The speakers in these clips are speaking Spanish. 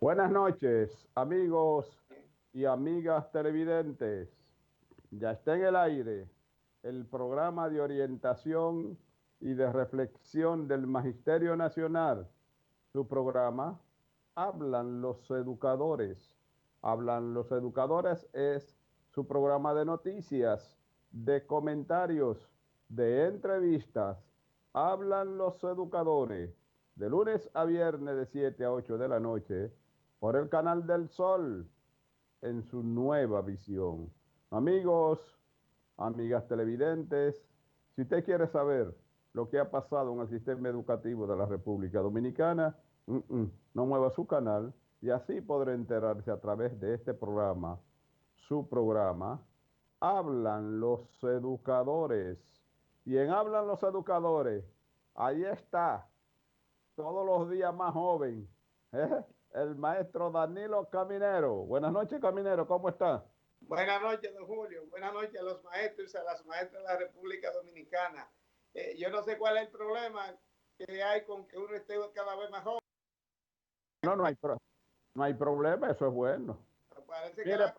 Buenas noches, amigos y amigas televidentes. Ya está en el aire el programa de orientación y de reflexión del Magisterio Nacional. Su programa Hablan los Educadores. Hablan los Educadores es su programa de noticias, de comentarios, de entrevistas. Hablan los Educadores de lunes a viernes de 7 a 8 de la noche por el canal del Sol en su nueva visión. Amigos, amigas televidentes, si usted quiere saber lo que ha pasado en el sistema educativo de la República Dominicana, no mueva su canal y así podrá enterarse a través de este programa, su programa, Hablan los Educadores. Y en Hablan los Educadores, ahí está todos los días más joven, ¿eh? El maestro Danilo Caminero. Buenas noches, Caminero, ¿cómo está? Buenas noches, don Julio. Buenas noches a los maestros y a las maestras de la República Dominicana. Yo no sé cuál es el problema que hay con que uno esté cada vez más joven. No, no hay problema, eso es bueno. Parece que Mire, la,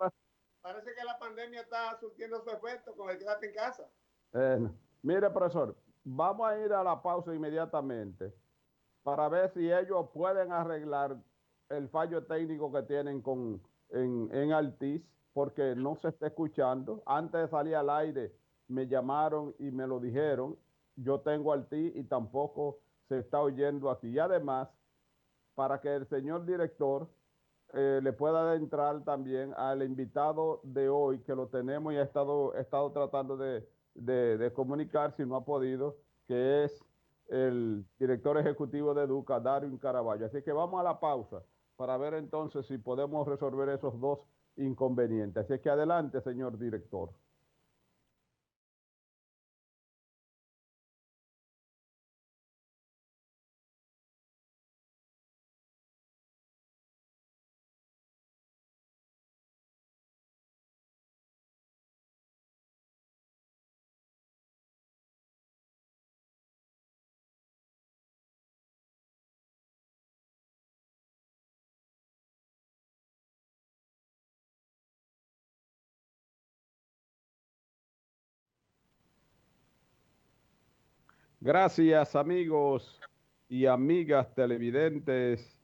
parece que la pandemia está surtiendo su efecto con el quédate en casa. eh, mire, profesor, vamos a ir a la pausa inmediatamente para ver si ellos pueden arreglar el fallo técnico que tienen en Altiz, porque no se está escuchando. Antes de salir al aire, me llamaron y me lo dijeron. Yo tengo Altiz y tampoco se está oyendo aquí. Y además, para que el señor director le pueda entrar también al invitado de hoy, que lo tenemos y ha estado tratando de comunicar, si no ha podido, que es el director ejecutivo de Educa, Darwin Caraballo. Así que vamos a la pausa para ver entonces si podemos resolver esos dos inconvenientes. Así que adelante, señor director. Gracias, amigos y amigas televidentes,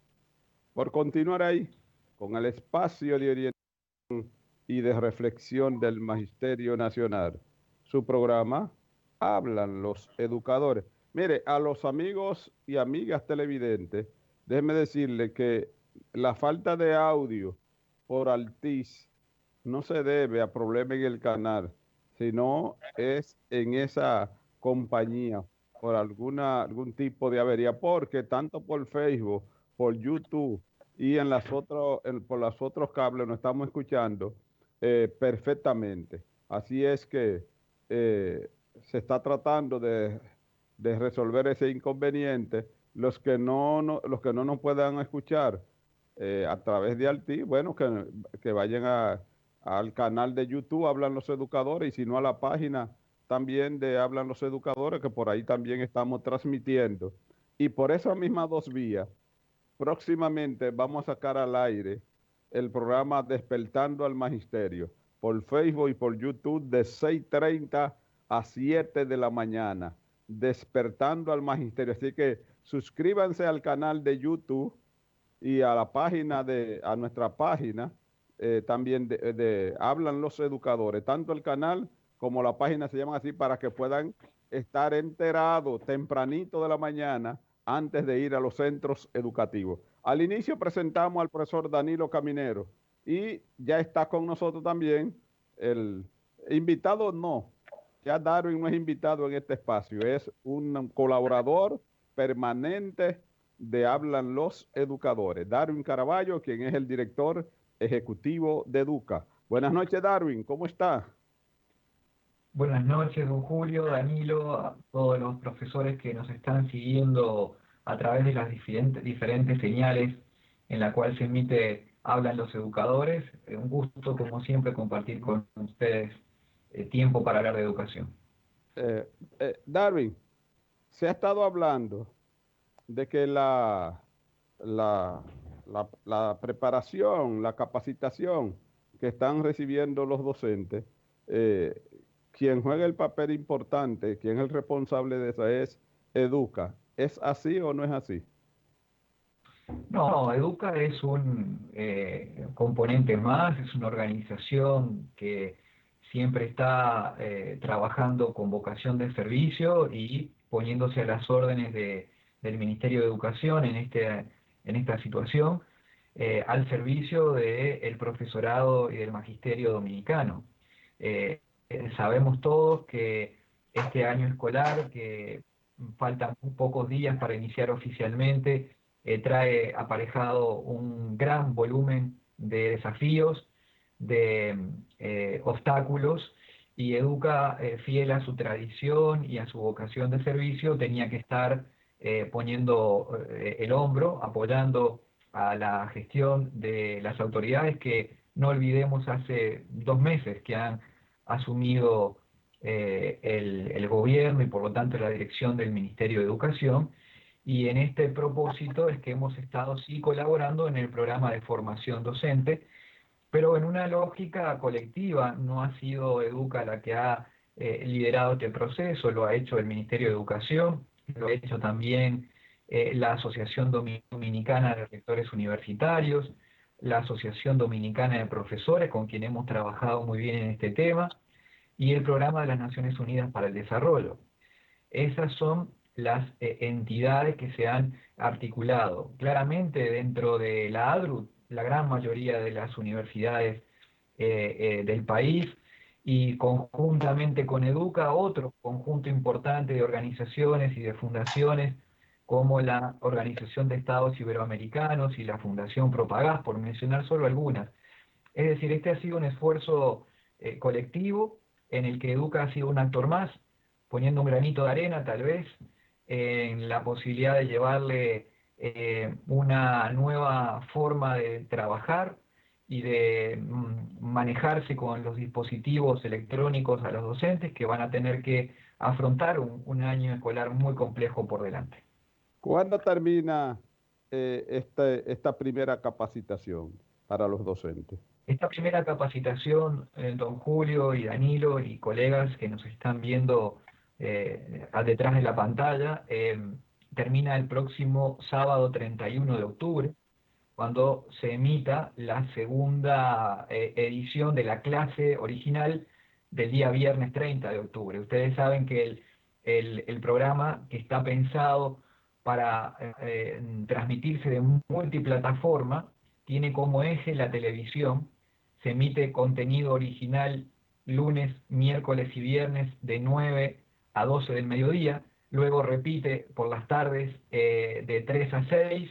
por continuar ahí con el espacio de orientación y de reflexión del Magisterio Nacional. Su programa, Hablan los Educadores. Mire, a los amigos y amigas televidentes, déjeme decirle que la falta de audio por Altiz no se debe a problemas en el canal, sino es en esa compañía por algún tipo de avería, porque tanto por Facebook, por YouTube y por los otros cables nos estamos escuchando perfectamente. Así es que se está tratando de resolver ese inconveniente. Los que no nos puedan escuchar a través de Alti, bueno, que vayan al canal de YouTube Hablan los Educadores, y si no a la página también de Hablan los Educadores, que por ahí también estamos transmitiendo. Y por esas mismas dos vías, próximamente vamos a sacar al aire el programa Despertando al Magisterio por Facebook y por YouTube de 6:30 a 7 de la mañana. Despertando al Magisterio. Así que suscríbanse al canal de YouTube y a la página a nuestra página también Hablan los Educadores. Tanto el canal como la página se llaman así para que puedan estar enterados tempranito de la mañana antes de ir a los centros educativos. Al inicio presentamos al profesor Danilo Caminero y ya está con nosotros también el invitado, no, ya Darwin no es invitado en este espacio, es un colaborador permanente de Hablan los Educadores. Darwin Caraballo, quien es el director ejecutivo de Educa. Buenas noches, Darwin, ¿cómo está? Buenas noches, don Julio, Danilo, a todos los profesores que nos están siguiendo a través de las diferentes señales en la cual se emite Hablan los Educadores. Un gusto, como siempre, compartir con ustedes tiempo para hablar de educación. Eh, Darwin, se ha estado hablando de que la la preparación, la capacitación que están recibiendo los docentes, quien juega el papel importante, quien es el responsable de eso es Educa. ¿Es así o no es así? No, Educa es un componente más, es una organización que siempre está trabajando con vocación de servicio y poniéndose a las órdenes del Ministerio de Educación en esta situación, al servicio del profesorado y del magisterio dominicano. Sabemos todos que este año escolar, que faltan muy pocos días para iniciar oficialmente, trae aparejado un gran volumen de desafíos, de obstáculos, y Educa, fiel a su tradición y a su vocación de servicio, tenía que estar poniendo el hombro, apoyando a la gestión de las autoridades que, no olvidemos, hace 2 meses que han asumido el gobierno y por lo tanto la dirección del Ministerio de Educación, y en este propósito es que hemos estado sí colaborando en el programa de formación docente, pero en una lógica colectiva. No ha sido Educa la que ha liderado este proceso, lo ha hecho el Ministerio de Educación, lo ha hecho también la Asociación Dominicana de Rectores Universitarios, la Asociación Dominicana de Profesores, con quien hemos trabajado muy bien en este tema, y el Programa de las Naciones Unidas para el Desarrollo. Esas son las entidades que se han articulado. Claramente dentro de la ADRU, la gran mayoría de las universidades del país, y conjuntamente con Educa, otro conjunto importante de organizaciones y de fundaciones, como la Organización de Estados Iberoamericanos y la Fundación Propagás, por mencionar solo algunas. Es decir, este ha sido un esfuerzo colectivo en el que Educa ha sido un actor más, poniendo un granito de arena tal vez en la posibilidad de llevarle una nueva forma de trabajar y de manejarse con los dispositivos electrónicos a los docentes, que van a tener que afrontar un año escolar muy complejo por delante. ¿Cuándo termina esta primera capacitación para los docentes? Esta primera capacitación, don Julio y Danilo y colegas que nos están viendo detrás de la pantalla, termina el próximo sábado 31 de octubre, cuando se emita la segunda edición de la clase original del día viernes 30 de octubre. Ustedes saben que el programa, que está pensado para transmitirse de multiplataforma, tiene como eje la televisión. Se emite contenido original lunes, miércoles y viernes de 9 a 12 del mediodía, luego repite por las tardes de 3 a 6,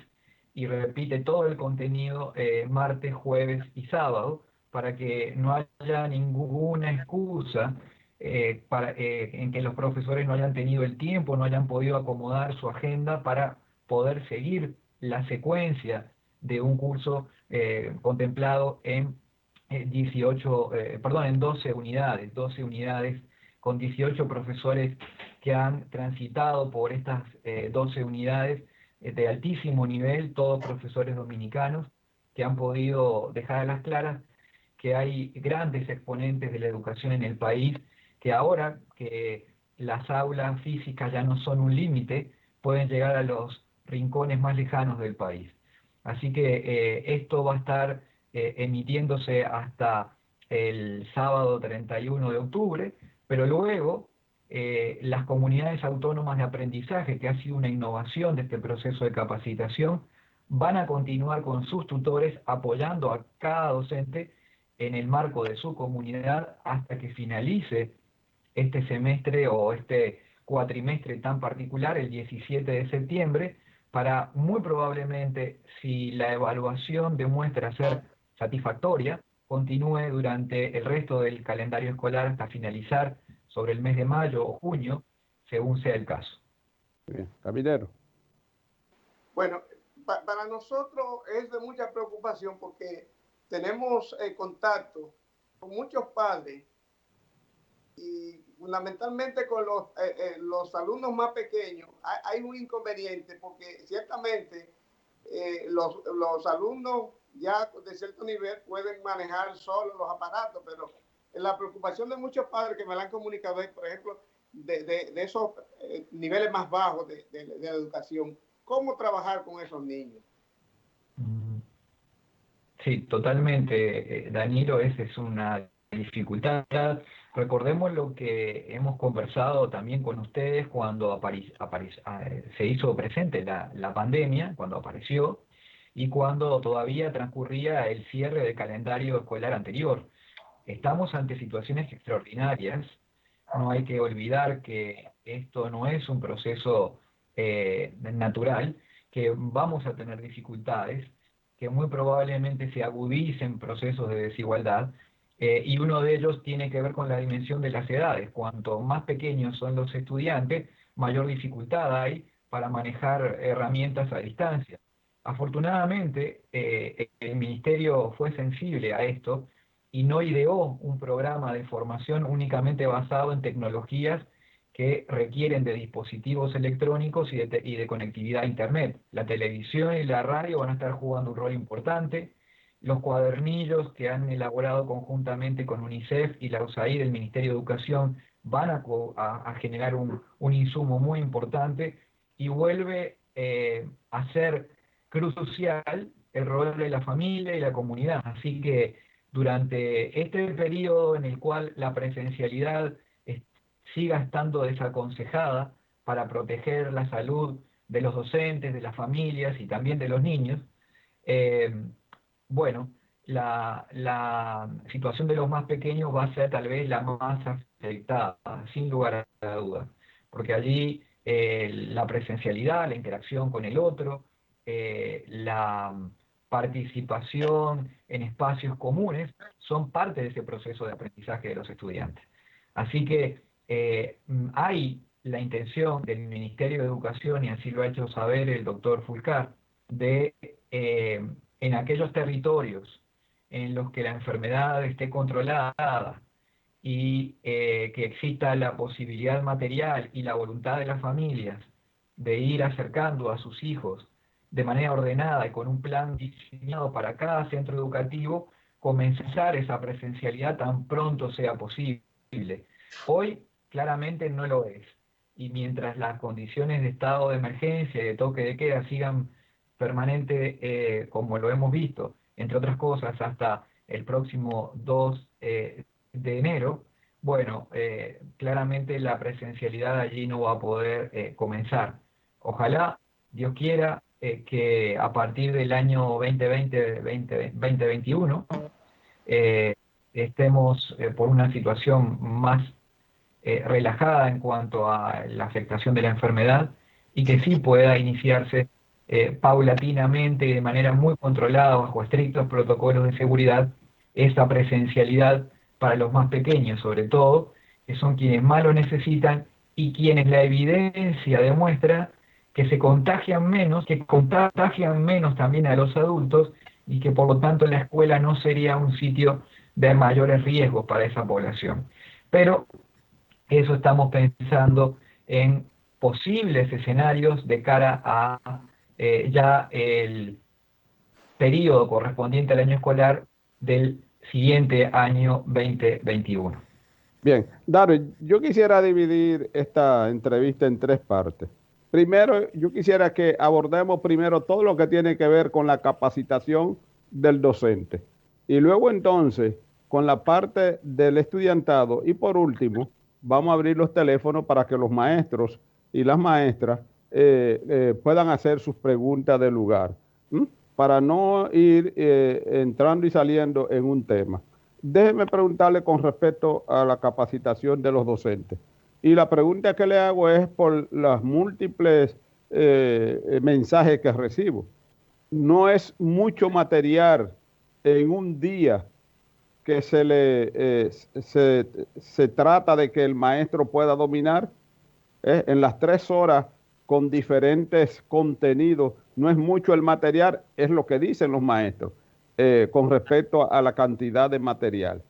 y repite todo el contenido martes, jueves y sábado, para que no haya ninguna excusa en que los profesores no hayan tenido el tiempo, no hayan podido acomodar su agenda para poder seguir la secuencia de un curso contemplado en 12 unidades con 18 profesores que han transitado por estas 12 unidades de altísimo nivel, todos profesores dominicanos que han podido dejar a las claras que hay grandes exponentes de la educación en el país, que ahora que las aulas físicas ya no son un límite, pueden llegar a los rincones más lejanos del país. Así que esto va a estar emitiéndose hasta el sábado 31 de octubre, pero luego las comunidades autónomas de aprendizaje, que ha sido una innovación de este proceso de capacitación, van a continuar con sus tutores apoyando a cada docente en el marco de su comunidad hasta que finalice este semestre o este cuatrimestre tan particular, el 17 de septiembre, para muy probablemente, si la evaluación demuestra ser satisfactoria, continúe durante el resto del calendario escolar hasta finalizar sobre el mes de mayo o junio, según sea el caso. Bien. Caminero. Bueno, para nosotros es de mucha preocupación porque tenemos contacto con muchos padres y fundamentalmente con los alumnos más pequeños. Hay un inconveniente porque ciertamente los alumnos ya de cierto nivel pueden manejar solo los aparatos, pero la preocupación de muchos padres que me la han comunicado es, por ejemplo, de esos niveles más bajos de la educación. ¿Cómo trabajar con esos niños? Sí, totalmente, Danilo, esa es una dificultad. Recordemos lo que hemos conversado también con ustedes cuando se hizo presente la pandemia, cuando apareció, y cuando todavía transcurría el cierre del calendario escolar anterior. Estamos ante situaciones extraordinarias. No hay que olvidar que esto no es un proceso natural, que vamos a tener dificultades, que muy probablemente se agudicen procesos de desigualdad, y uno de ellos tiene que ver con la dimensión de las edades. Cuanto más pequeños son los estudiantes, mayor dificultad hay para manejar herramientas a distancia. Afortunadamente, el Ministerio fue sensible a esto y no ideó un programa de formación únicamente basado en tecnologías que requieren de dispositivos electrónicos y de conectividad a Internet. La televisión y la radio van a estar jugando un rol importante. Los cuadernillos que han elaborado conjuntamente con UNICEF y la USAID, el Ministerio de Educación, van a generar un insumo muy importante, y vuelve a ser crucial el rol de la familia y la comunidad. Así que durante este periodo en el cual la presencialidad siga estando desaconsejada para proteger la salud de los docentes, de las familias y también de los niños, bueno, la situación de los más pequeños va a ser tal vez la más afectada, sin lugar a dudas, porque allí la presencialidad, la interacción con el otro, la participación en espacios comunes son parte de ese proceso de aprendizaje de los estudiantes. Así que hay la intención del Ministerio de Educación, y así lo ha hecho saber el doctor Fulcar, de en aquellos territorios en los que la enfermedad esté controlada y que exista la posibilidad material y la voluntad de las familias de ir acercando a sus hijos de manera ordenada y con un plan diseñado para cada centro educativo, comenzar esa presencialidad tan pronto sea posible. Hoy claramente no lo es, y mientras las condiciones de estado de emergencia y de toque de queda sigan permanente, como lo hemos visto, entre otras cosas, hasta el próximo 2 de enero, bueno, claramente la presencialidad allí no va a poder comenzar. Ojalá, Dios quiera, que a partir del año 2020-2021 estemos por una situación más relajada en cuanto a la afectación de la enfermedad, y que sí pueda iniciarse paulatinamente y de manera muy controlada, bajo estrictos protocolos de seguridad, esa presencialidad para los más pequeños, sobre todo, que son quienes más lo necesitan y quienes la evidencia demuestra que se contagian menos, que contagian menos también a los adultos, y que por lo tanto la escuela no sería un sitio de mayores riesgos para esa población. Pero eso estamos pensando en posibles escenarios de cara a ya el periodo correspondiente al año escolar del siguiente año 2021. Bien, Darwin, yo quisiera dividir esta entrevista en tres partes. Primero, yo quisiera que abordemos primero todo lo que tiene que ver con la capacitación del docente, y luego entonces con la parte del estudiantado, y por último vamos a abrir los teléfonos para que los maestros y las maestras puedan hacer sus preguntas de lugar, para no ir entrando y saliendo en un tema. Déjeme preguntarle con respecto a la capacitación de los docentes. Y la pregunta que le hago es por las múltiples mensajes que recibo. No es mucho material en un día que se trata de que el maestro pueda dominar. En las 3 horas con diferentes contenidos, no es mucho el material, es lo que dicen los maestros con respecto a la cantidad de material.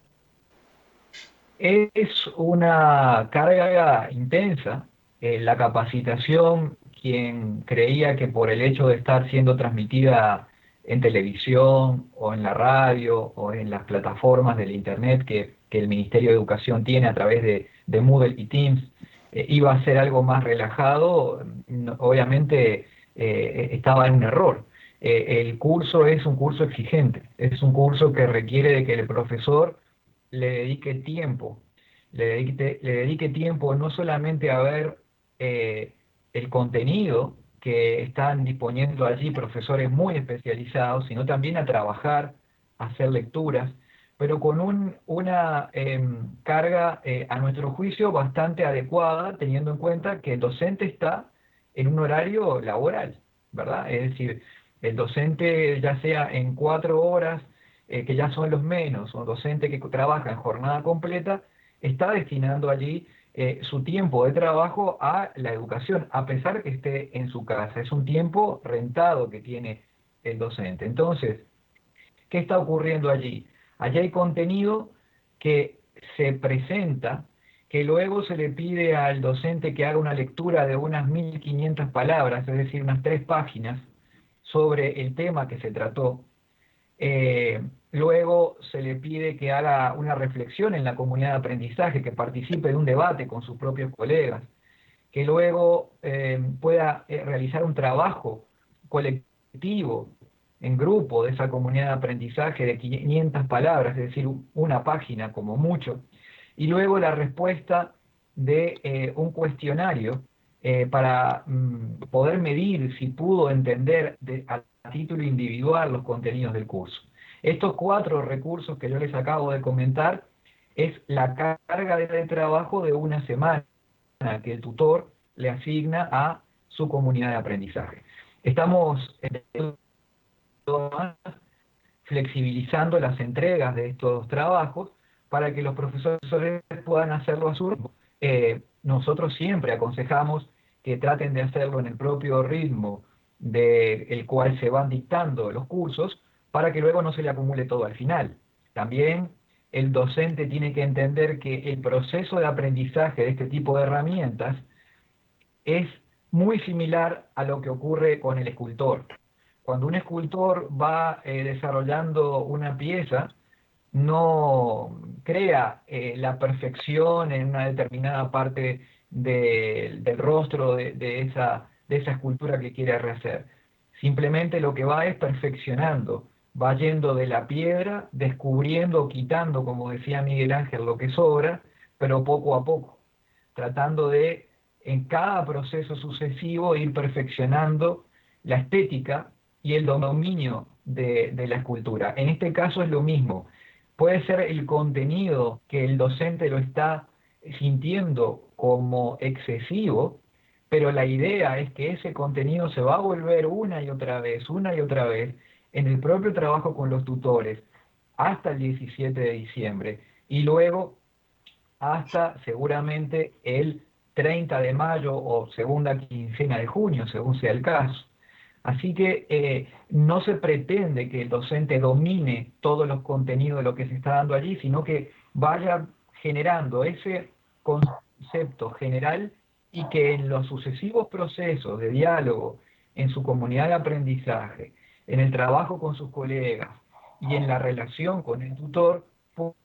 Es una carga intensa. La capacitación quien creía que por el hecho de estar siendo transmitida en televisión o en la radio o en las plataformas del Internet que el Ministerio de Educación tiene a través de Moodle y Teams, iba a ser algo más relajado, obviamente estaba en un error. El curso es un curso exigente, es un curso que requiere de que el profesor le dedique tiempo, le dedique tiempo no solamente a ver el contenido que están disponiendo allí profesores muy especializados, sino también a trabajar, a hacer lecturas, pero con una carga, a nuestro juicio, bastante adecuada, teniendo en cuenta que el docente está en un horario laboral, ¿verdad? Es decir, el docente, ya sea en 4 horas, que ya son los menos, o docente que trabaja en jornada completa, está destinando allí su tiempo de trabajo a la educación, a pesar que esté en su casa. Es un tiempo rentado que tiene el docente. Entonces, ¿qué está ocurriendo allí? Allí hay contenido que se presenta, que luego se le pide al docente que haga una lectura de unas 1500 palabras, es decir, unas 3 páginas, sobre el tema que se trató. Luego se le pide que haga una reflexión en la comunidad de aprendizaje, que participe de un debate con sus propios colegas, que luego pueda realizar un trabajo colectivo en grupo de esa comunidad de aprendizaje de 500 palabras, es decir, una página como mucho, y luego la respuesta de un cuestionario para poder medir si pudo entender a título individual los contenidos del curso. Estos 4 recursos que yo les acabo de comentar es la carga de trabajo de una semana que el tutor le asigna a su comunidad de aprendizaje. Estamos flexibilizando las entregas de estos trabajos para que los profesores puedan hacerlo a su ritmo. Nosotros siempre aconsejamos que traten de hacerlo en el propio ritmo del cual se van dictando los cursos, para que luego no se le acumule todo al final. También el docente tiene que entender que el proceso de aprendizaje de este tipo de herramientas es muy similar a lo que ocurre con el escultor. Cuando un escultor va desarrollando una pieza, no crea la perfección en una determinada parte del rostro de esa escultura que quiere rehacer. Simplemente lo que va es perfeccionando, va yendo de la piedra, descubriendo, quitando, como decía Miguel Ángel, lo que sobra, pero poco a poco, tratando de, en cada proceso sucesivo, ir perfeccionando la estética y el dominio de la escultura. En este caso es lo mismo. Puede ser el contenido que el docente lo está sintiendo como excesivo, pero la idea es que ese contenido se va a volver una y otra vez, en el propio trabajo con los tutores, hasta el 17 de diciembre, y luego hasta seguramente el 30 de mayo o segunda quincena de junio, según sea el caso. Así que no se pretende que el docente domine todos los contenidos de lo que se está dando allí, sino que vaya generando ese concepto general y que en los sucesivos procesos de diálogo en su comunidad de aprendizaje, en el trabajo con sus colegas y en la relación con el tutor,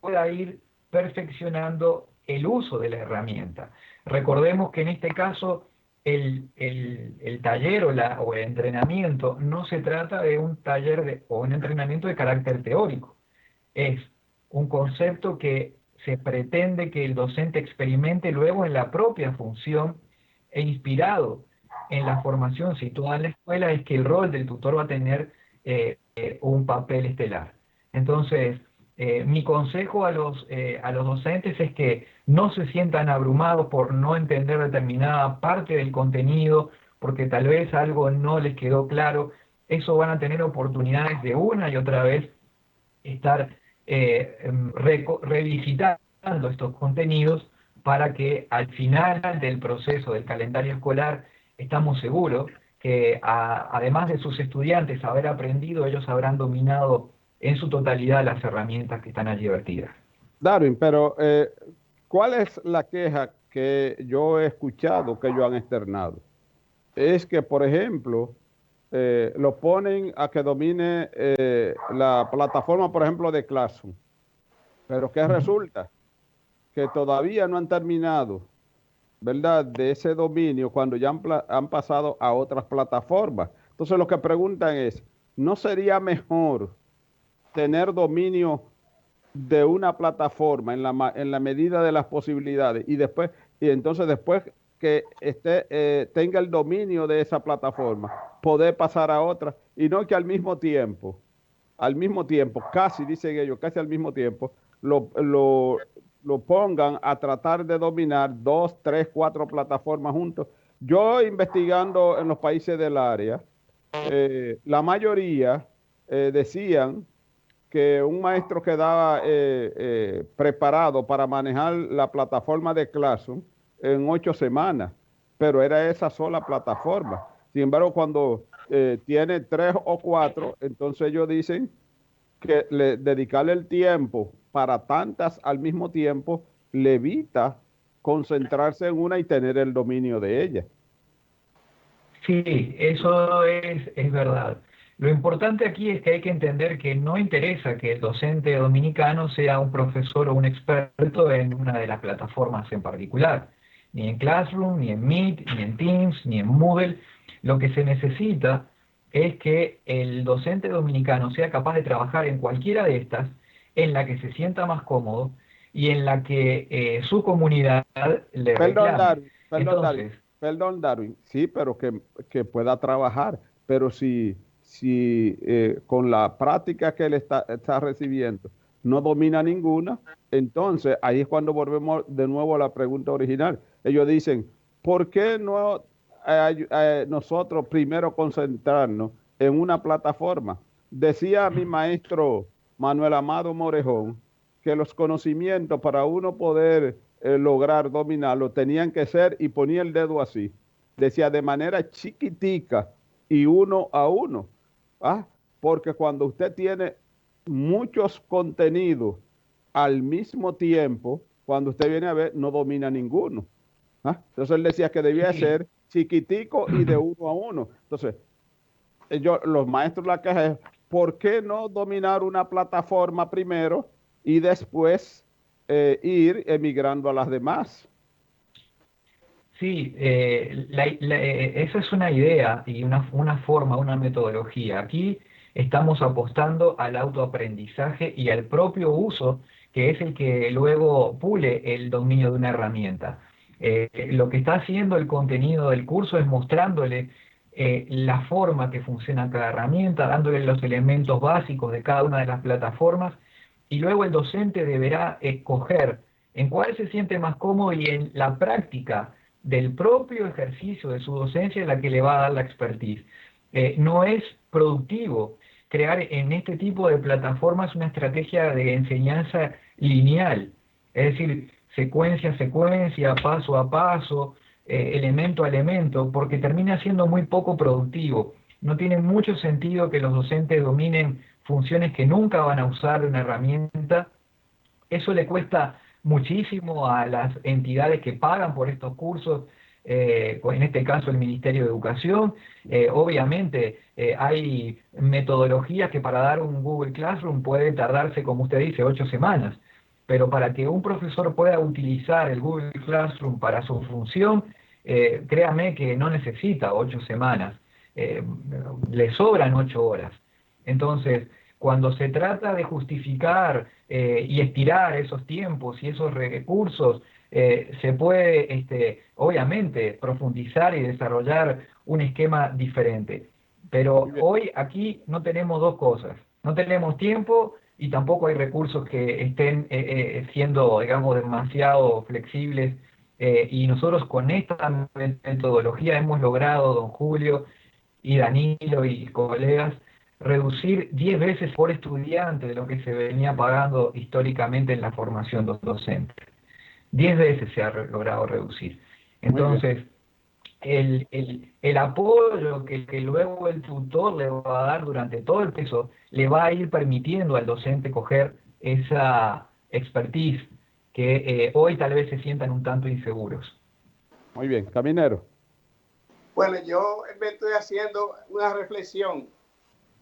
pueda ir perfeccionando el uso de la herramienta. Recordemos que en este caso el taller o el entrenamiento no se trata de un taller o un entrenamiento de carácter teórico. Es un concepto que se pretende que el docente experimente luego en la propia función, e inspirado en la formación situada en la escuela, es que el rol del tutor va a tener un papel estelar. Entonces, mi consejo a los docentes es que no se sientan abrumados por no entender determinada parte del contenido, porque tal vez algo no les quedó claro. Eso van a tener oportunidades de una y otra vez estar revisitando estos contenidos, para que al final del proceso del calendario escolar estamos seguros que además de sus estudiantes haber aprendido, ellos habrán dominado en su totalidad las herramientas que están allí vertidas. Darwin, pero ¿cuál es la queja que yo he escuchado que ellos han externado? es que, por ejemplo, lo ponen a que domine la plataforma, por ejemplo, de Classroom. Pero ¿qué resulta? Que todavía no han terminado, ¿verdad?, de ese dominio cuando ya han pasado a otras plataformas. Entonces lo que preguntan es, ¿no sería mejor tener dominio de una plataforma en la medida de las posibilidades y entonces después que tenga el dominio de esa plataforma, poder pasar a otra y no que al mismo tiempo, casi dicen ellos, casi al mismo tiempo, lo pongan a tratar de dominar 2, 3, 4 plataformas juntos? Yo investigando en los países del área, la mayoría decían que un maestro quedaba preparado para manejar la plataforma de Classroom en 8 semanas, pero era esa sola plataforma. Sin embargo, cuando tiene 3 o 4, entonces ellos dicen que dedicarle el tiempo para tantas al mismo tiempo le evita concentrarse en una y tener el dominio de ella. Sí, eso es verdad. Lo importante aquí es que hay que entender que no interesa que el docente dominicano sea un profesor o un experto en una de las plataformas en particular, ni en Classroom, ni en Meet, ni en Teams, ni en Moodle. Lo que se necesita es que el docente dominicano sea capaz de trabajar en cualquiera de estas, en la que se sienta más cómodo y en la que su comunidad le Perdón, reclame. Darwin, Entonces, perdón, Darwin, sí, pero que pueda trabajar, pero si con la práctica que él está recibiendo no domina ninguna, entonces ahí es cuando volvemos de nuevo a la pregunta original. Ellos dicen, ¿por qué no nosotros primero concentrarnos en una plataforma? Decía mi maestro Manuel Amado Morejón que los conocimientos para uno poder lograr dominarlo tenían que ser, y ponía el dedo así, decía, de manera chiquitica y uno a uno. ¿Ah? Porque cuando usted tiene muchos contenidos al mismo tiempo, cuando usted viene a ver, no domina ninguno. ¿Ah? Entonces él decía que debía sí. ser chiquitico y de uno a uno. Entonces, los maestros la queja es, ¿por qué no dominar una plataforma primero y después ir emigrando a las demás? Sí, esa es una idea y una forma, una metodología. Aquí estamos apostando al autoaprendizaje y al propio uso, que es el que luego pule el dominio de una herramienta. Lo que está haciendo el contenido del curso es mostrándole la forma que funciona cada herramienta, dándole los elementos básicos de cada una de las plataformas, y luego el docente deberá escoger en cuál se siente más cómodo y en la práctica del propio ejercicio de su docencia es la que le va a dar la expertise. No es productivo crear en este tipo de plataformas una estrategia de enseñanza lineal, es decir, secuencia a secuencia, paso a paso, elemento a elemento, porque termina siendo muy poco productivo. No tiene mucho sentido que los docentes dominen funciones que nunca van a usar de una herramienta. Eso le cuesta muchísimo a las entidades que pagan por estos cursos, en este caso el Ministerio de Educación. Obviamente hay metodologías que para dar un Google Classroom puede tardarse, como usted dice, 8 semanas, pero para que un profesor pueda utilizar el Google Classroom para su función, créame que no necesita 8 semanas, le sobran 8 horas. Entonces, cuando se trata de justificar y estirar esos tiempos y esos recursos, se puede, obviamente, profundizar y desarrollar un esquema diferente. Pero hoy aquí no tenemos dos cosas. No tenemos tiempo y tampoco hay recursos que estén siendo, digamos, demasiado flexibles. Y nosotros con esta metodología hemos logrado, don Julio y Danilo y colegas, reducir 10 veces por estudiante de lo que se venía pagando históricamente en la formación docente. 10 veces se ha logrado reducir. Muy bien. Entonces, el apoyo que luego el tutor le va a dar durante todo el proceso le va a ir permitiendo al docente coger esa expertise que hoy tal vez se sientan un tanto inseguros. Muy bien, Caminero. Bueno, yo me estoy haciendo una reflexión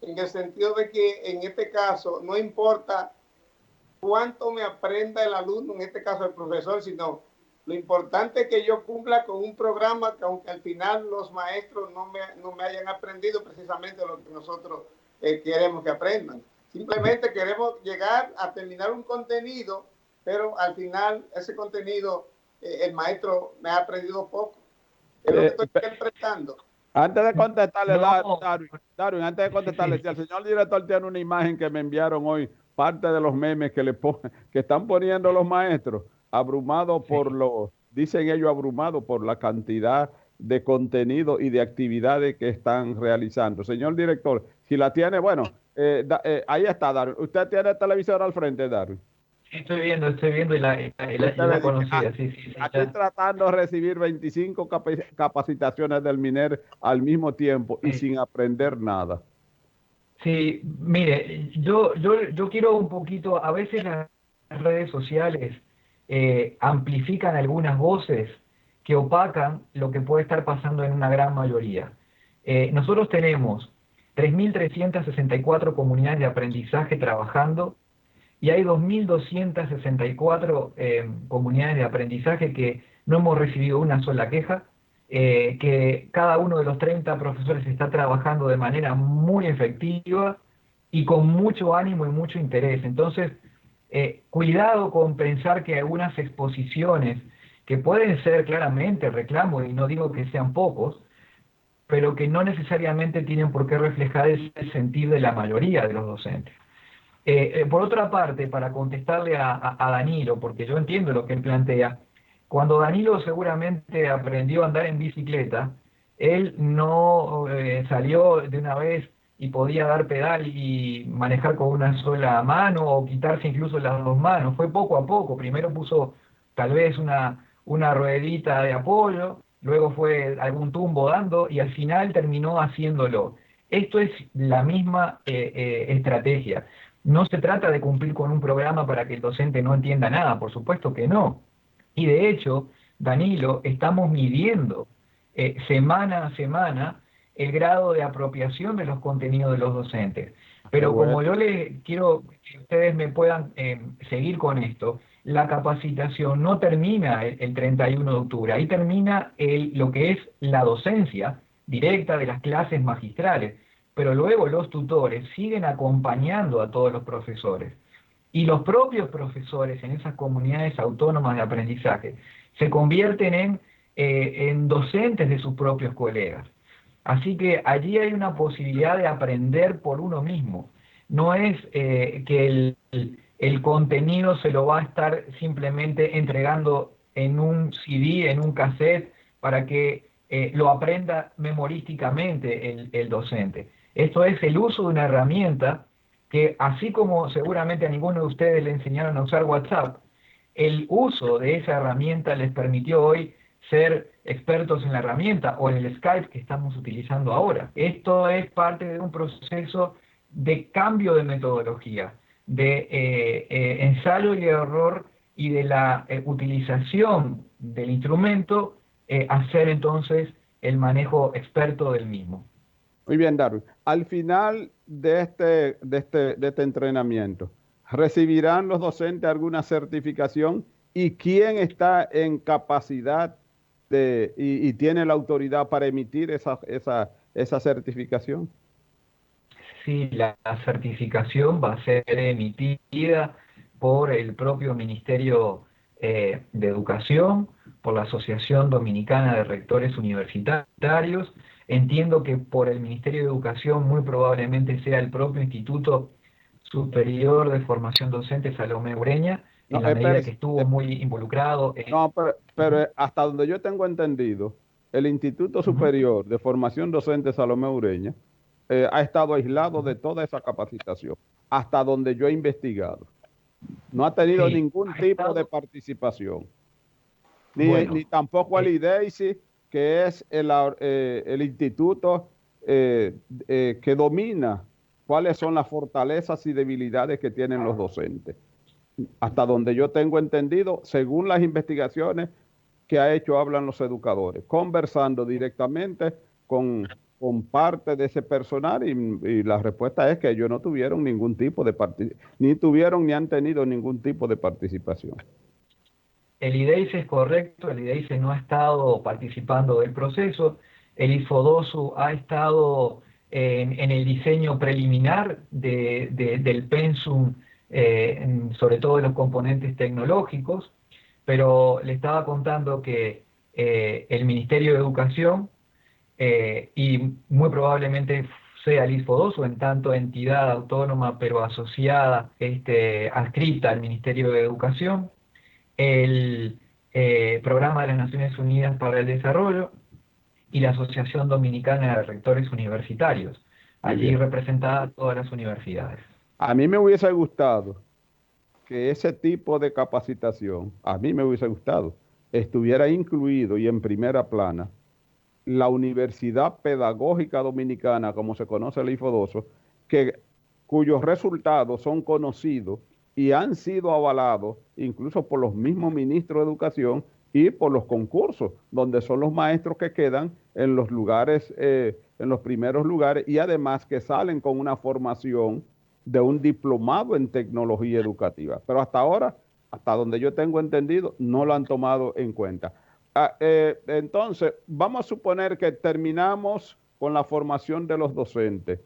en el sentido de que en este caso no importa cuánto me aprenda el alumno, en este caso el profesor, sino lo importante es que yo cumpla con un programa que aunque al final los maestros no me hayan aprendido precisamente lo que nosotros queremos que aprendan. Simplemente queremos llegar a terminar un contenido, pero al final ese contenido el maestro me ha aprendido poco. Es lo que estoy interpretando. Antes de contestarle, No. Darwin, antes de contestarle, si el señor director tiene una imagen que me enviaron hoy, parte de los memes que están poniendo los maestros, abrumados por dicen ellos abrumados por la cantidad de contenido y de actividades que están realizando. Señor director, si la tiene, bueno, ahí está, Darwin. ¿Usted tiene el televisor al frente, Darwin? Sí, estoy viendo y la conocida, sí. Aquí tratando de recibir 25 capacitaciones del MINER al mismo tiempo y sin aprender nada. Sí, mire, yo quiero un poquito, a veces las redes sociales amplifican algunas voces que opacan lo que puede estar pasando en una gran mayoría. Nosotros tenemos 3.364 comunidades de aprendizaje trabajando y hay 2.264 comunidades de aprendizaje que no hemos recibido una sola queja, que cada uno de los 30 profesores está trabajando de manera muy efectiva y con mucho ánimo y mucho interés. Entonces, cuidado con pensar que algunas exposiciones, que pueden ser claramente reclamos, y no digo que sean pocos, pero que no necesariamente tienen por qué reflejar el sentir de la mayoría de los docentes. Por otra parte, para contestarle a Danilo, porque yo entiendo lo que él plantea, cuando Danilo seguramente aprendió a andar en bicicleta, él no salió de una vez y podía dar pedal y manejar con una sola mano o quitarse incluso las dos manos. Fue poco a poco. Primero puso tal vez una ruedita de apoyo, luego fue algún tumbo dando y al final terminó haciéndolo. Esto es la misma estrategia. No se trata de cumplir con un programa para que el docente no entienda nada, por supuesto que no. Y de hecho, Danilo, estamos midiendo semana a semana el grado de apropiación de los contenidos de los docentes. Pero como yo le quiero que ustedes me puedan seguir con esto, la capacitación no termina el 31 de octubre, ahí termina lo que es la docencia directa de las clases magistrales, pero luego los tutores siguen acompañando a todos los profesores. Y los propios profesores en esas comunidades autónomas de aprendizaje se convierten en docentes de sus propios colegas. Así que allí hay una posibilidad de aprender por uno mismo. No es que el contenido se lo va a estar simplemente entregando en un CD, en un cassette, para que lo aprenda memorísticamente el docente. Esto es el uso de una herramienta que, así como seguramente a ninguno de ustedes le enseñaron a usar WhatsApp, el uso de esa herramienta les permitió hoy ser expertos en la herramienta o en el Skype que estamos utilizando ahora. Esto es parte de un proceso de cambio de metodología, de ensayo y error y de la utilización del instrumento, hacer entonces el manejo experto del mismo. Muy bien, Darwin. Al final de este entrenamiento, ¿recibirán los docentes alguna certificación? ¿Y quién está en capacidad y tiene la autoridad para emitir esa certificación? Sí, la certificación va a ser emitida por el propio Ministerio de Educación, por la Asociación Dominicana de Rectores Universitarios. Entiendo que por el Ministerio de Educación muy probablemente sea el propio Instituto Superior de Formación Docente Salomé Ureña, en la medida que estuvo muy involucrado. No, pero hasta donde yo tengo entendido, el Instituto Superior de Formación Docente Salomé Ureña ha estado aislado de toda esa capacitación, hasta donde yo he investigado. No ha tenido ningún tipo de participación. Ni tampoco el IDEICI, que es el instituto que domina cuáles son las fortalezas y debilidades que tienen los docentes. Hasta donde yo tengo entendido, según las investigaciones, que ha hecho Hablan los Educadores, conversando directamente con parte de ese personal y la respuesta es que ellos no tuvieron ningún tipo de ni han tenido ningún tipo de participación. El IDEICE es correcto, el IDEICE no ha estado participando del proceso, el ISFODOSU ha estado en el diseño preliminar del pensum, sobre todo de los componentes tecnológicos, pero le estaba contando que el Ministerio de Educación y muy probablemente sea el ISFODOSU, en tanto entidad autónoma pero asociada, adscrita al Ministerio de Educación, el Programa de las Naciones Unidas para el Desarrollo y la Asociación Dominicana de Rectores Universitarios, allí representada todas las universidades. A mí me hubiese gustado que ese tipo de capacitación, a mí me hubiese gustado, estuviera incluido y en primera plana la Universidad Pedagógica Dominicana, como se conoce el IFODOSO, cuyos resultados son conocidos y han sido avalados incluso por los mismos ministros de Educación y por los concursos, donde son los maestros que quedan en los lugares, en los primeros lugares, y además que salen con una formación de un diplomado en tecnología educativa. Pero hasta ahora, hasta donde yo tengo entendido, no lo han tomado en cuenta. Entonces, vamos a suponer que terminamos con la formación de los docentes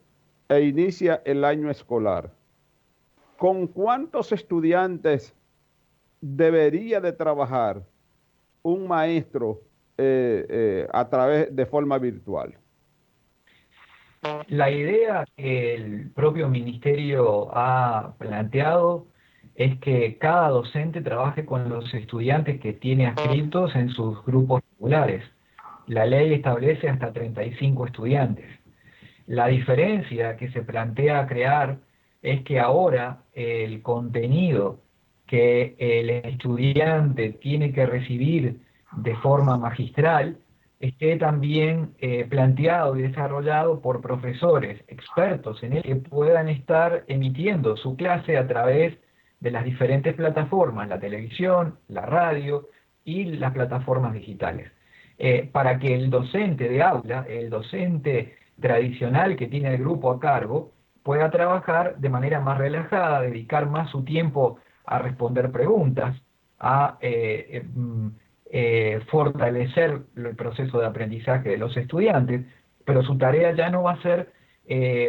e inicia el año escolar. ¿Con cuántos estudiantes debería de trabajar un maestro de forma virtual? La idea que el propio ministerio ha planteado es que cada docente trabaje con los estudiantes que tiene adscritos en sus grupos regulares. La ley establece hasta 35 estudiantes. La diferencia que se plantea crear es que ahora el contenido que el estudiante tiene que recibir de forma magistral esté también planteado y desarrollado por profesores expertos en él que puedan estar emitiendo su clase a través de las diferentes plataformas, la televisión, la radio y las plataformas digitales. Para que el docente de aula, el docente tradicional que tiene el grupo a cargo, pueda trabajar de manera más relajada, dedicar más su tiempo a responder preguntas, a fortalecer el proceso de aprendizaje de los estudiantes, pero su tarea ya no va a ser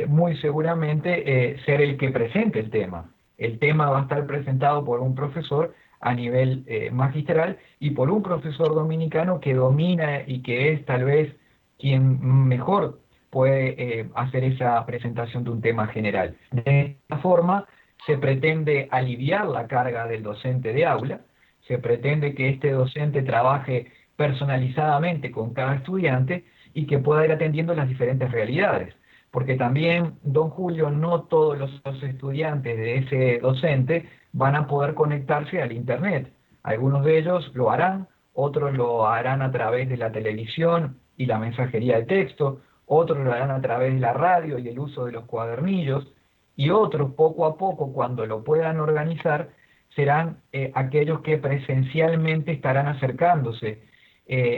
muy seguramente ser el que presente el tema. El tema va a estar presentado por un profesor a nivel magistral y por un profesor dominicano que domina y que es tal vez quien mejor puede hacer esa presentación de un tema general. De esta forma se pretende aliviar la carga del docente de aula, se pretende que este docente trabaje personalizadamente con cada estudiante y que pueda ir atendiendo las diferentes realidades. Porque también, don Julio, no todos los estudiantes de ese docente van a poder conectarse al Internet. Algunos de ellos lo harán, otros lo harán a través de la televisión y la mensajería de texto, otros lo harán a través de la radio y el uso de los cuadernillos, y otros, poco a poco, cuando lo puedan organizar, serán aquellos que presencialmente estarán acercándose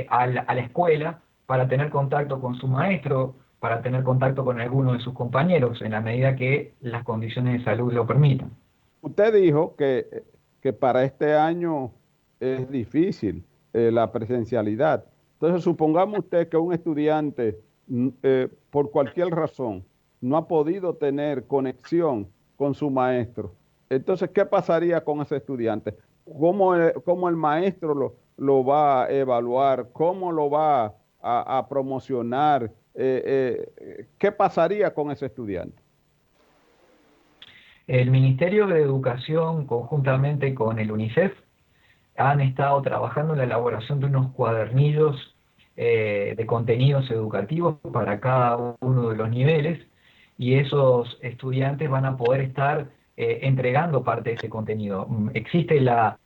a la escuela para tener contacto con su maestro, para tener contacto con alguno de sus compañeros, en la medida que las condiciones de salud lo permitan. Usted dijo que para este año es difícil la presencialidad. Entonces, supongamos usted que un estudiante, por cualquier razón, no ha podido tener conexión con su maestro. Entonces, ¿qué pasaría con ese estudiante? ¿Cómo el maestro lo va a evaluar? ¿Cómo lo va a promocionar? ¿Qué pasaría con ese estudiante? El Ministerio de Educación, conjuntamente con el UNICEF, han estado trabajando en la elaboración de unos cuadernillos de contenidos educativos para cada uno de los niveles, y esos estudiantes van a poder estar entregando parte de ese contenido. Existe la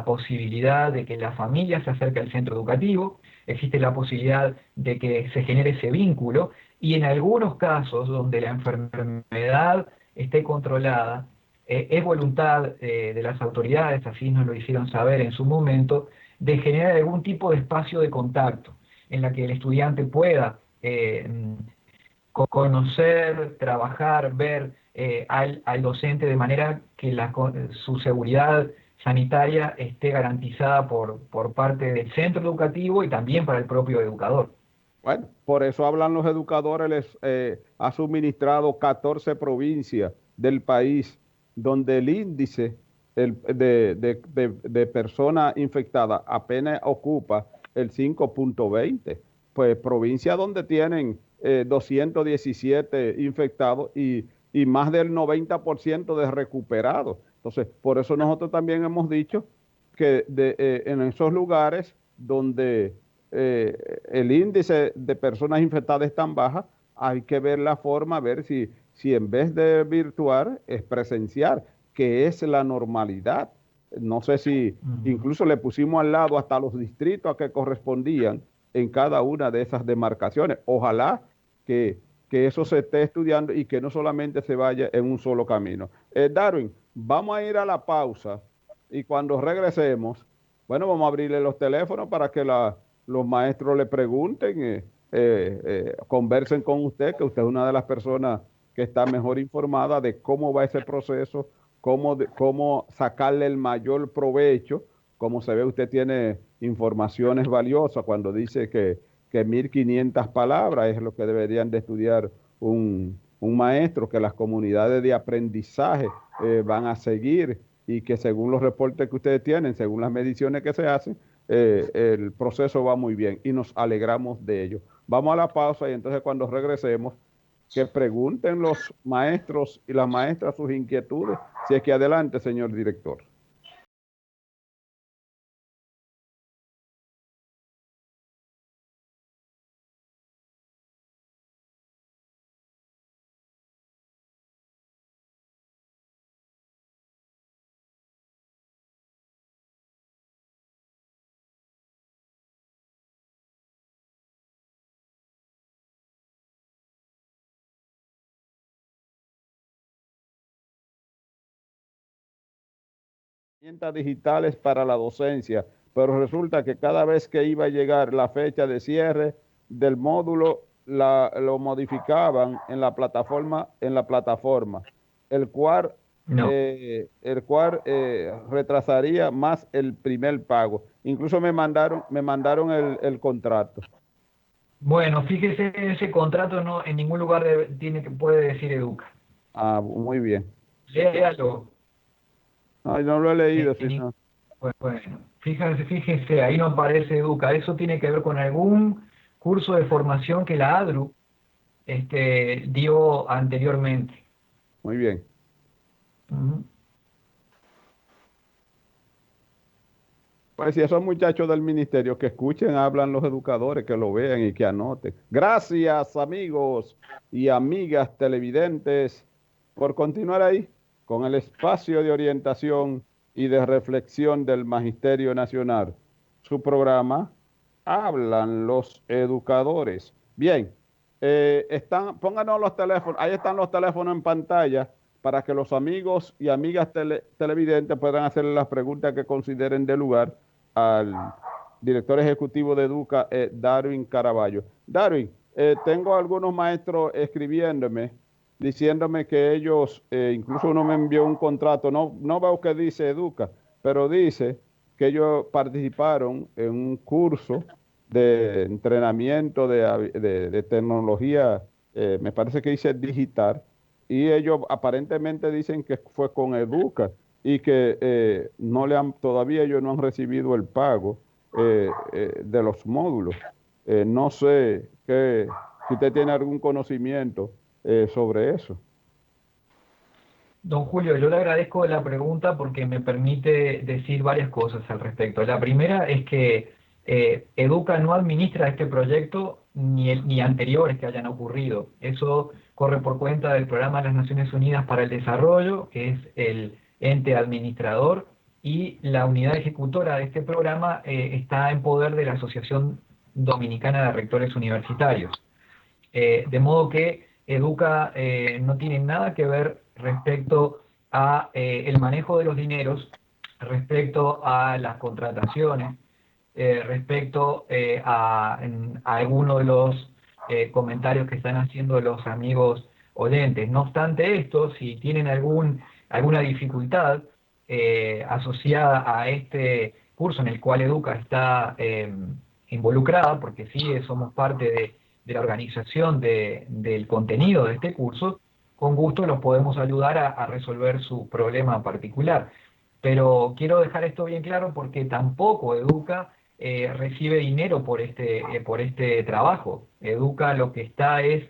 posibilidad de que la familia se acerque al centro educativo, existe la posibilidad de que se genere ese vínculo, y en algunos casos donde la enfermedad esté controlada, es voluntad de las autoridades, así nos lo hicieron saber en su momento, de generar algún tipo de espacio de contacto en la que el estudiante pueda conocer, trabajar, ver al docente de manera que su seguridad sanitaria esté garantizada por parte del centro educativo y también para el propio educador. Bueno, por eso hablan los educadores, ha suministrado 14 provincias del país donde el índice de personas infectadas apenas ocupa el 5.20. Pues provincias donde tienen 217 infectados y más del 90% de recuperados. Entonces, por eso nosotros también hemos dicho que en esos lugares donde el índice de personas infectadas es tan baja, hay que ver la forma, ver si en vez de virtual es presencial, que es la normalidad. No sé si incluso le pusimos al lado hasta los distritos a que correspondían en cada una de esas demarcaciones. Ojalá que eso se esté estudiando y que no solamente se vaya en un solo camino. Darwin, vamos a ir a la pausa y cuando regresemos, bueno, vamos a abrirle los teléfonos para que los maestros le pregunten, conversen con usted, que usted es una de las personas que está mejor informada de cómo va ese proceso, cómo sacarle el mayor provecho. Como se ve, usted tiene informaciones valiosas cuando dice que 1.500 palabras es lo que deberían de estudiar un maestro, que las comunidades de aprendizaje van a seguir y que según los reportes que ustedes tienen, según las mediciones que se hacen, el proceso va muy bien y nos alegramos de ello. Vamos a la pausa y entonces cuando regresemos, que pregunten los maestros y las maestras sus inquietudes. Si es que adelante, señor director. Herramientas digitales para la docencia, pero resulta que cada vez que iba a llegar la fecha de cierre del módulo, lo modificaban en la plataforma, el cual, No. retrasaría más el primer pago. Incluso me mandaron el contrato. Bueno, fíjese, ese contrato no en ningún lugar puede decir educa. Ah, muy bien. Léalo. No, no lo he leído, sino... Bueno, fíjese, ahí no aparece educa. Eso tiene que ver con algún curso de formación que la ADRU dio anteriormente. Muy bien. Pues si esos muchachos del ministerio que escuchen, hablan los educadores, que lo vean y que anoten. Gracias, amigos y amigas televidentes, por continuar ahí con el espacio de orientación y de reflexión del Magisterio Nacional. Su programa, Hablan los Educadores. Bien, pónganos los teléfonos, ahí están los teléfonos en pantalla para que los amigos y amigas televidentes puedan hacerle las preguntas que consideren de lugar al director ejecutivo de Educa, Darwin Caraballo. Darwin, tengo algunos maestros escribiéndome, diciéndome que ellos, incluso uno me envió un contrato, no veo que dice Educa, pero dice que ellos participaron en un curso de entrenamiento de tecnología, me parece que dice digital, y ellos aparentemente dicen que fue con Educa y que todavía ellos no han recibido el pago de los módulos. No sé si usted tiene algún conocimiento sobre eso. Don Julio, yo le agradezco la pregunta porque me permite decir varias cosas al respecto. La primera es que Educa no administra este proyecto ni anteriores que hayan ocurrido. Eso corre por cuenta del Programa de las Naciones Unidas para el Desarrollo, que es el ente administrador, y la unidad ejecutora de este programa está en poder de la Asociación Dominicana de Rectores Universitarios. De modo que Educa no tiene nada que ver respecto a el manejo de los dineros, respecto a las contrataciones, respecto a algunos de los comentarios que están haciendo los amigos oyentes. No obstante esto, si tienen alguna dificultad asociada a este curso en el cual Educa está involucrada, porque sí somos parte de la organización del contenido de este curso, con gusto los podemos ayudar a resolver su problema particular. Pero quiero dejar esto bien claro porque tampoco Educa recibe dinero por este trabajo. Educa lo que está es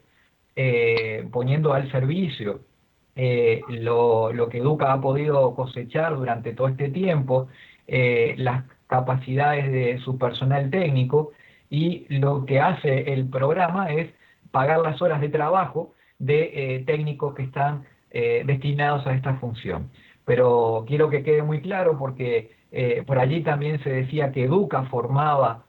poniendo al servicio lo que Educa ha podido cosechar durante todo este tiempo, las capacidades de su personal técnico, y lo que hace el programa es pagar las horas de trabajo de técnicos que están destinados a esta función. Pero quiero que quede muy claro porque por allí también se decía que Educa formaba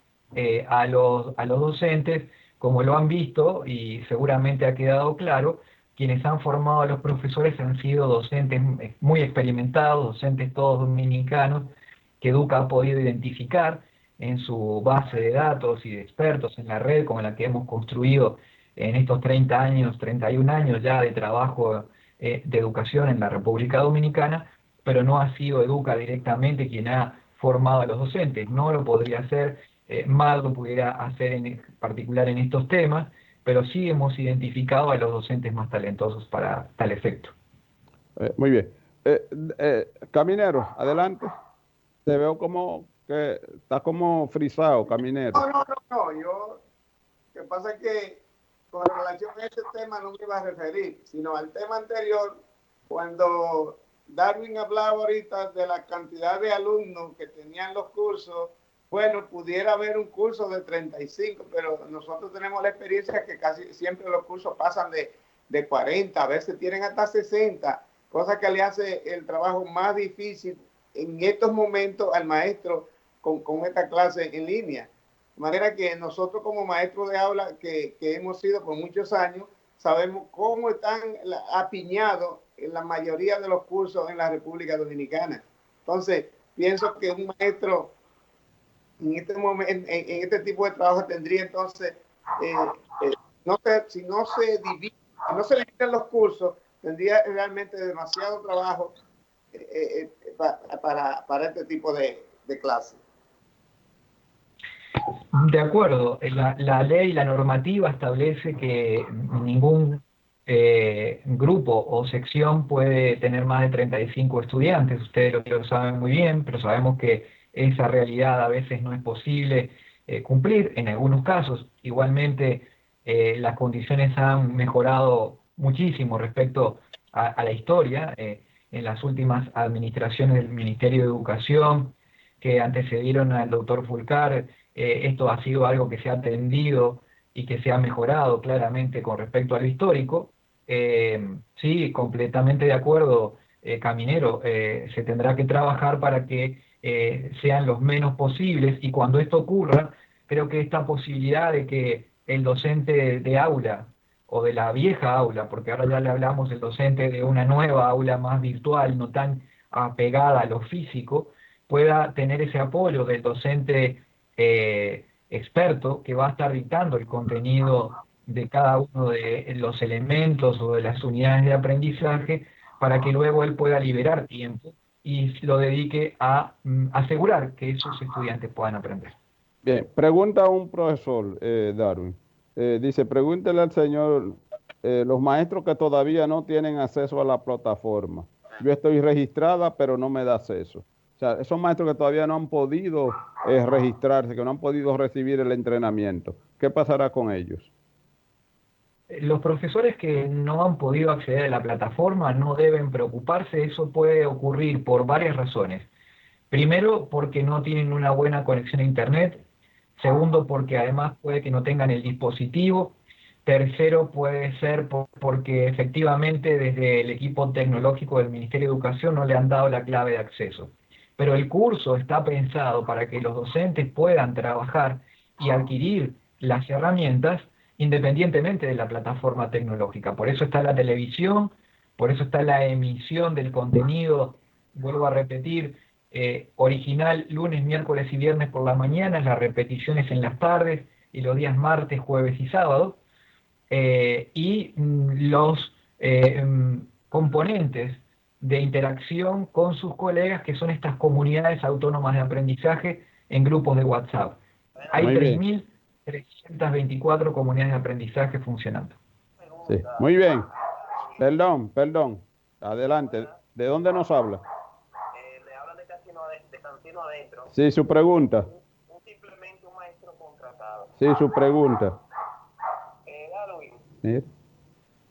a los docentes. Como lo han visto y seguramente ha quedado claro, quienes han formado a los profesores han sido docentes muy experimentados, docentes todos dominicanos, que Educa ha podido identificar en su base de datos y de expertos en la red, como la que hemos construido en estos 30 años, 31 años ya de trabajo de educación en la República Dominicana, pero no ha sido Educa directamente quien ha formado a los docentes. No lo podría hacer, más lo pudiera hacer en particular en estos temas, pero sí hemos identificado a los docentes más talentosos para tal efecto. Muy bien. Caminero, adelante. Te veo como que está como frisado, Caminero. No. Lo que pasa es que con relación a este tema no me iba a referir, sino al tema anterior, cuando Darwin hablaba ahorita de la cantidad de alumnos que tenían los cursos. Bueno, pudiera haber un curso de 35, pero nosotros tenemos la experiencia que casi siempre los cursos pasan de 40, a veces tienen hasta 60, cosa que le hace el trabajo más difícil en estos momentos al maestro con esta clase en línea. De manera que nosotros como maestros de aula que hemos sido por muchos años, sabemos cómo están apiñados en la mayoría de los cursos en la República Dominicana. Entonces, pienso que un maestro en este momento, en este tipo de trabajo tendría entonces, si no se divide, si no se limitan los cursos, tendría realmente demasiado trabajo para este tipo de clases. De acuerdo, la ley, la normativa establece que ningún grupo o sección puede tener más de 35 estudiantes. Ustedes lo saben muy bien, pero sabemos que esa realidad a veces no es posible cumplir en algunos casos. Igualmente, las condiciones han mejorado muchísimo respecto a la historia. En las últimas administraciones del Ministerio de Educación que antecedieron al doctor Fulcar, esto ha sido algo que se ha atendido y que se ha mejorado claramente con respecto a lo histórico. Sí, completamente de acuerdo, Caminero, se tendrá que trabajar para que sean los menos posibles, y cuando esto ocurra, creo que esta posibilidad de que el docente de aula o de la vieja aula, porque ahora ya le hablamos del docente de una nueva aula más virtual, no tan apegada a lo físico, pueda tener ese apoyo del docente experto que va a estar dictando el contenido de cada uno de los elementos o de las unidades de aprendizaje, para que luego él pueda liberar tiempo y lo dedique a asegurar que esos estudiantes puedan aprender. Bien, pregunta un profesor, Darwin. Dice, pregúntele al señor, los maestros que todavía no tienen acceso a la plataforma. Yo estoy registrada, pero no me da acceso. O sea, esos maestros que todavía no han podido registrarse, que no han podido recibir el entrenamiento, ¿qué pasará con ellos? Los profesores que no han podido acceder a la plataforma no deben preocuparse. Eso puede ocurrir por varias razones. Primero, porque no tienen una buena conexión a Internet. Segundo, porque además puede que no tengan el dispositivo. Tercero, puede ser porque efectivamente desde el equipo tecnológico del Ministerio de Educación no le han dado la clave de acceso. Pero el curso está pensado para que los docentes puedan trabajar y adquirir las herramientas independientemente de la plataforma tecnológica. Por eso está la televisión, por eso está la emisión del contenido, vuelvo a repetir, original lunes, miércoles y viernes por las mañanas, las repeticiones en las tardes y los días martes, jueves y sábado. Y los componentes de interacción con sus colegas, que son estas comunidades autónomas de aprendizaje en grupos de WhatsApp. Hay Muy bien. 3.324 comunidades de aprendizaje funcionando. Sí, muy bien. Perdón. Adelante. ¿De dónde nos habla? Le habla de Cantino Adentro. Sí, su pregunta. Simplemente un maestro contratado. Sí, su pregunta. Darwin. Sí.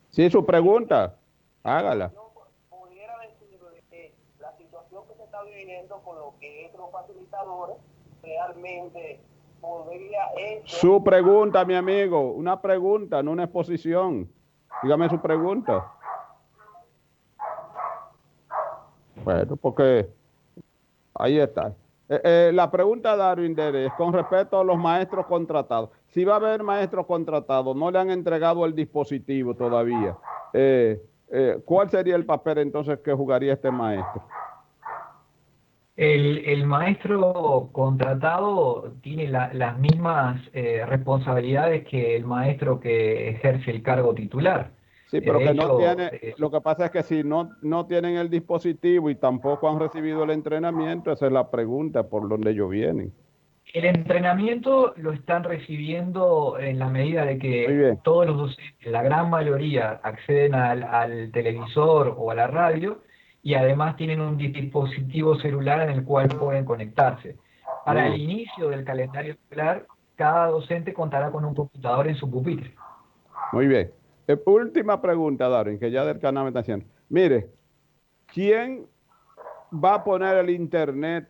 Sí, su pregunta. Hágala. Yo pudiera decirle que la situación que se está viviendo con lo que es los facilitadores realmente podría Su pregunta, mi amigo. Una pregunta, no una exposición. Dígame su pregunta. Bueno, porque ahí está. La pregunta, Darwin, es con respecto a los maestros contratados. Si va a haber maestros contratados, no le han entregado el dispositivo todavía. ¿Cuál sería el papel entonces que jugaría este maestro? El maestro contratado tiene las mismas responsabilidades que el maestro que ejerce el cargo titular. Sí, pero De que hecho, no tiene, lo que pasa es que si no tienen el dispositivo y tampoco han recibido el entrenamiento, esa es la pregunta por donde ellos vienen. el entrenamiento lo están recibiendo en la medida de Muy que bien. todos los docentes, la gran mayoría, acceden al televisor o a la radio y además tienen un dispositivo celular en el cual pueden conectarse. Para el inicio del calendario escolar, cada docente contará con un computador en su pupitre. Muy bien. Última pregunta, Darwin, que ya del canal me está haciendo. Mire, ¿quién va a poner el internet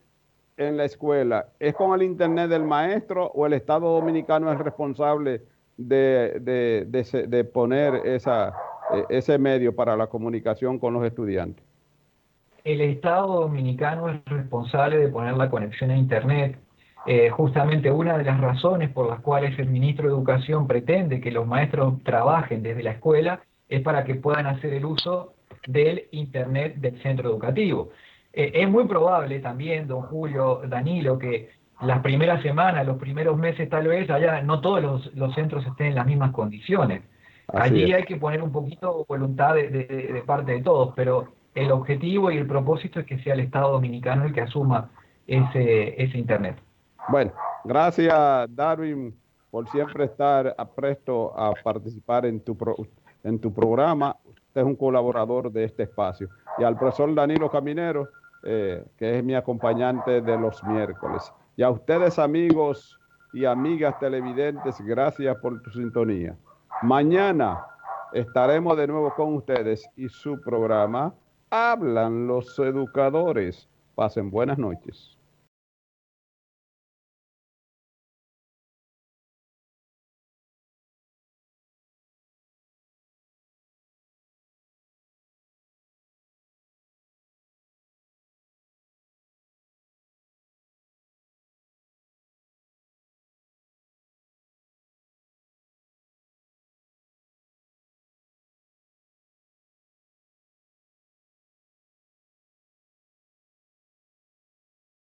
en la escuela? ¿Es con el internet del maestro o el Estado Dominicano es responsable de poner ese medio para la comunicación con los estudiantes? El Estado Dominicano es responsable de poner la conexión a Internet. Justamente una de las razones por las cuales el ministro de Educación pretende que los maestros trabajen desde la escuela es para que puedan hacer el uso del Internet del centro educativo. Es muy probable también, don Julio, Danilo, que las primeras semanas, los primeros meses tal vez, allá no todos los centros estén en las mismas condiciones. Allí hay que poner un poquito voluntad de parte de todos, pero el objetivo y el propósito es que sea el Estado Dominicano el que asuma ese Internet. Bueno, gracias, Darwin, por siempre estar presto a participar en tu programa. Usted es un colaborador de este espacio. Y al profesor Danilo Caminero, que es mi acompañante de los miércoles. Y a ustedes, amigos y amigas televidentes, gracias por tu sintonía. Mañana estaremos de nuevo con ustedes y su programa Hablan los Educadores. Pasen buenas noches.